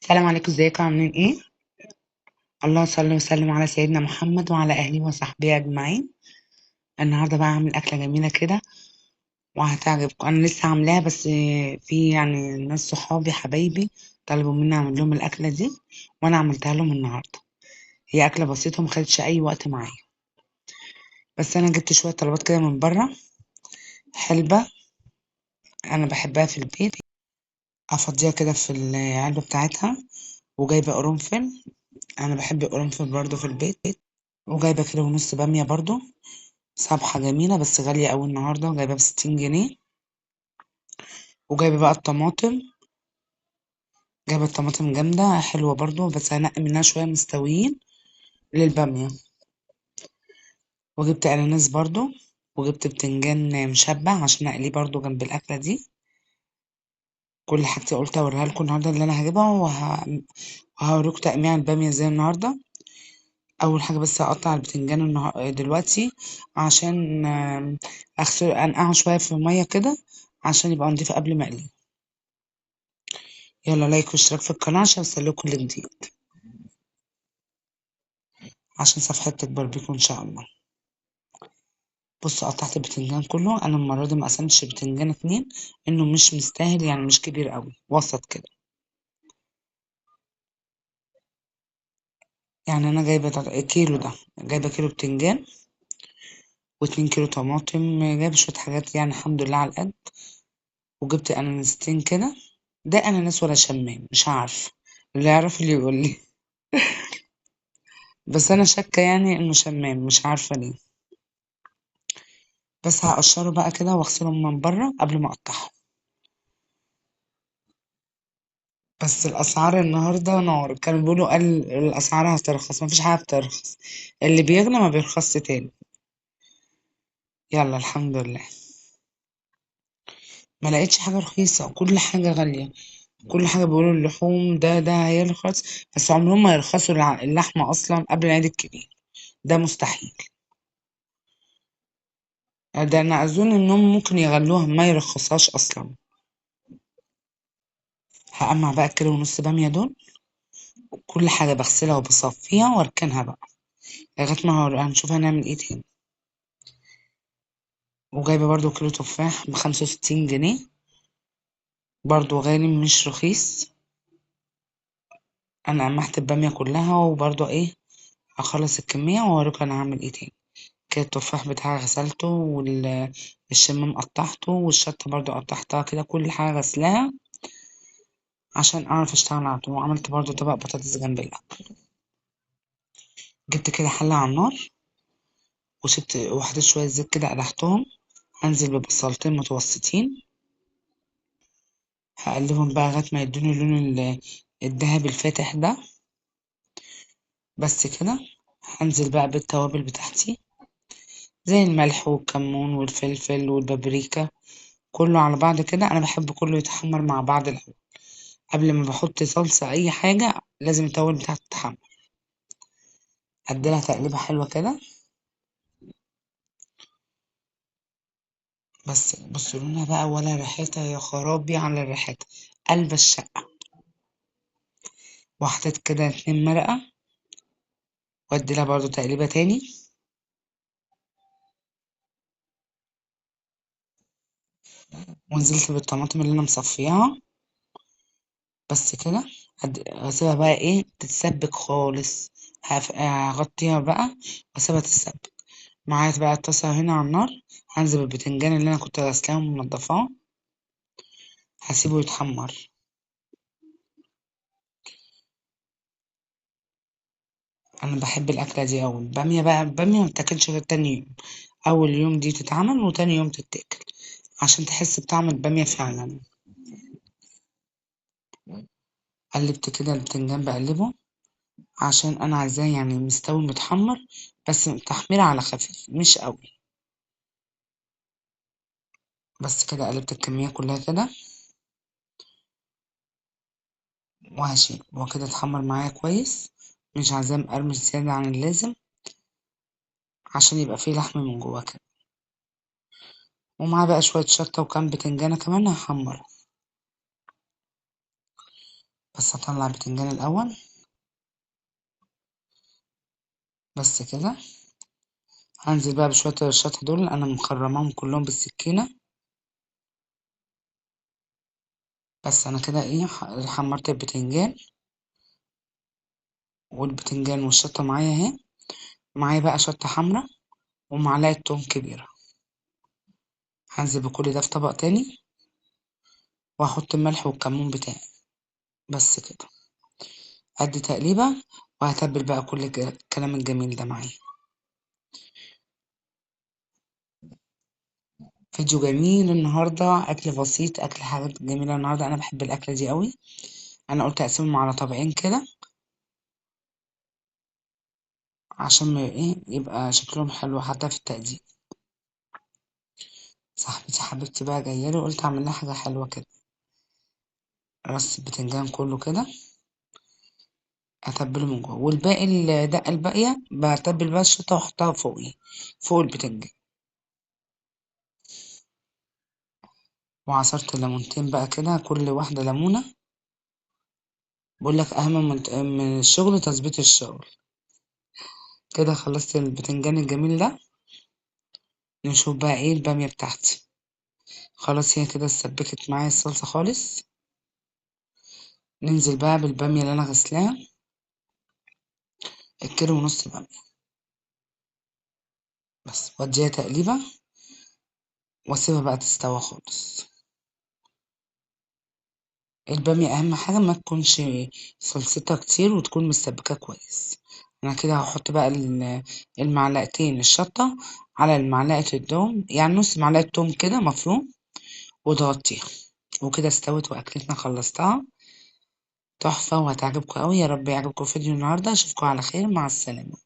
السلام عليكم، ازيكم؟ عاملين ايه؟ الله صل وسلم على سيدنا محمد وعلى اهله وصحبه اجمعين. النهارده بقى هعمل اكله جميله كده وهتعجبكم. انا لسه عاملاها بس في يعني ناس صحابي حبايبي طلبوا مني اعمل لهم الاكله دي وانا عملتها لهم النهارده. هي اكله بسيطه وما خدتش اي وقت معايا، بس انا جبت شويه طلبات كده من بره. حلبه انا بحبها في البيت، افضيها كده في العلبه بتاعتها. وجايبه قرنفل، انا بحب القرنفل برضو في البيت. وجايبه كيلو ونص باميه برضو، صبحة جميلة بس غالية أوي النهاردة، جايبها ب60 جنيه. وجايبة بقى الطماطم، جايبة الطماطم جامدة حلوة برضو بس هنقي منها شوية مستويين للبامية. وجبت أناناس برضو، وجبت بتنجان مشبع عشان أقليه برضو جنب الأكلة دي. كل حاجتي قلت أوريها لكم النهاردة اللي أنا هجيبها وهوريكم تقميع البامية ازاي النهاردة. أول حاجة بس هقطع البتنجان دلوقتي عشان أغسل أنقعه شوية في المية كده عشان يبقى نضيف قبل ما أقليه. يلا لايك واشتراك في القناة عشان اوصلكوا كل جديد، عشان صفحتي تكبر بيكم ان شاء الله. بصوا قطعت البتنجان كله، انا المرة دي ما قسمتش البتنجان اتنين، انه مش مستاهل يعني، مش كبير قوي، وسط كده. يعني انا جايبة كيلو، ده جايبة كيلو بتنجان و2 كيلو طماطم، جايبة شوية حاجات يعني الحمد لله على القد. وجبت اناناستين كده، ده اناناس ولا شمام مش عارف، اللي يعرف اللي يقول لي. بس انا شاكة يعني انه شمام، مش عارفة ليه. بس هقشره بقى كده واغسلهم من بره قبل ما اقطعهم. بس الاسعار النهارده نار، كانوا بيقولوا قال الاسعار هترخص، مفيش حاجه بترخص، اللي بيغلى ما بيرخصش تاني. يلا الحمد لله. ما لقيتش حاجه رخيصه، كل حاجه غاليه. كل حاجه بيقولوا اللحوم ده هيرخص، بس عمرهم ما يرخصوا اللحمه اصلا قبل العيد الكبير، ده مستحيل. ده انا اظن انهم ممكن يغلوها ما يرخصهاش اصلا. هقمع بقى كيلو ونص باميه دول، كل حاجه بغسلها وبصفيها واركنها بقى لغايه ما هنشوف هنعمل ايه تاني. وجايبة برضو كيلو تفاح ب65 جنيه، برضو غالي مش رخيص. انا قمحت البامية كلها وبرضو ايه، هخلص الكمية واوريكم انا هعمل ايه تاني. كده التفاح بتاعي غسلته، والشمام قطعته، والشطة برضو قطعتها كده، كل حاجة غسلاها عشان اعرف اشتغل على طول. وعملت برضو طبق بطاطس جنب الاكل. جبت كده حلة على النار، وحطيت شوية زيت كده قدحتهم. هنزل ببصلتين متوسطين، هقلبهم بقى لغاية ما يدوني اللون الذهبي الفاتح ده. بس كده. هنزل بقى بالتوابل بتاعتي زي الملح والكمون والفلفل والبابريكا، كله على بعض كده. انا بحب كله يتحمر مع بعض الاول، قبل ما بحط صلصة اي حاجة لازم التوابل بتاعتي تتحمر. اديلها تقليبة حلوة كده. بس بصوا لونها بقى ولا ريحتها، يا خرابي على ريحتها، قلب الشقة. وحطيت كده 2 مرقة، واديلها برضو تقليبة تاني. ونزلت بالطماطم اللي انا مصفياها. بس كده. هسيبها بقى ايه تتسبك خالص. هغطيها بقى واسيبها تتسبك. معايا بقى الطاسة هنا على النار، هنزل بالبتنجان اللي انا كنت غسلاه ومنضفاه، هسيبه يتحمر. انا بحب الاكله دي اوي. الباميه بقى، الباميه ما بتاكلش غير تاني يوم، اول يوم دي تتعمل وتاني يوم تتاكل، عشان تحس بطعم الباميه فعلا. قلبت كده البتنجان بقلبه عشان انا عايزاه يعني مستوي متحمر، بس تحمير على خفيف مش قوي. بس كده قلبت الكميه كلها كده، وهشيل وكده اتحمر معايا كويس. مش عايزاه مقرمش زيادة عن اللازم، عشان يبقى فيه لحم من جواه كده. ومعاه بقى شوية شطة وكام بتنجانة كمان هحمر. بس هطلع البتنجان الاول. بس كده. هنزل بقى بشويه الشطه دول، انا مخرماهم كلهم بالسكينه. بس انا كده ايه، حمرت البتنجان، والبتنجان والشطه معايا اهي. معايا بقى شطه حمراء ومعلقه توم كبيره. هنزل بكل ده في طبق تاني، واحط الملح والكمون بتاعي. بس كده. ادي تقليبه، وهتبل بقى كل الكلام الجميل ده معايا. فيديو جميل النهارده، اكل بسيط، اكل حاجات جميله النهارده، انا بحب الاكله دي قوي. انا قلت اقسمهم على طبقين كده، عشان ما ايه يبقى شكلهم حلو حتى في التقديم. صاحبتي حبيبتي بقى جايه لي، قلت اعمل لها حاجه حلوه كده. رص البتنجان كله كده، اتبله من جوه، والباقي الدقه الباقيه بتبل بقى الشطه واحطها فوقيه، فوق البتنجان. وعصرت ليمونتين بقى كده، كل واحده ليمونه. بقول لك اهم من الشغل تظبيط الشغل. كده خلصت البتنجان الجميل ده. نشوف بقى ايه الباميه بتاعتي. خلاص هي كده اتسبكت معايا الصلصه خالص. ننزل بقى بالباميه اللي انا غسلاها، الكيلو ونص باميه. بس واديها تقليبه، واسيبها بقى تستوى خالص. الباميه اهم حاجه ما تكونش صلصتها كتير، وتكون مسبكه كويس. انا كده هحط بقى المعلقتين الشطه على المعلقه التوم، يعني نص معلقه توم كده مفروم، وتغطيها. وكده استوت واكلتنا خلصتها. تحفه وهتعجبكم قوي، يا رب يعجبكم فيديو النهارده. اشوفكم على خير، مع السلامه.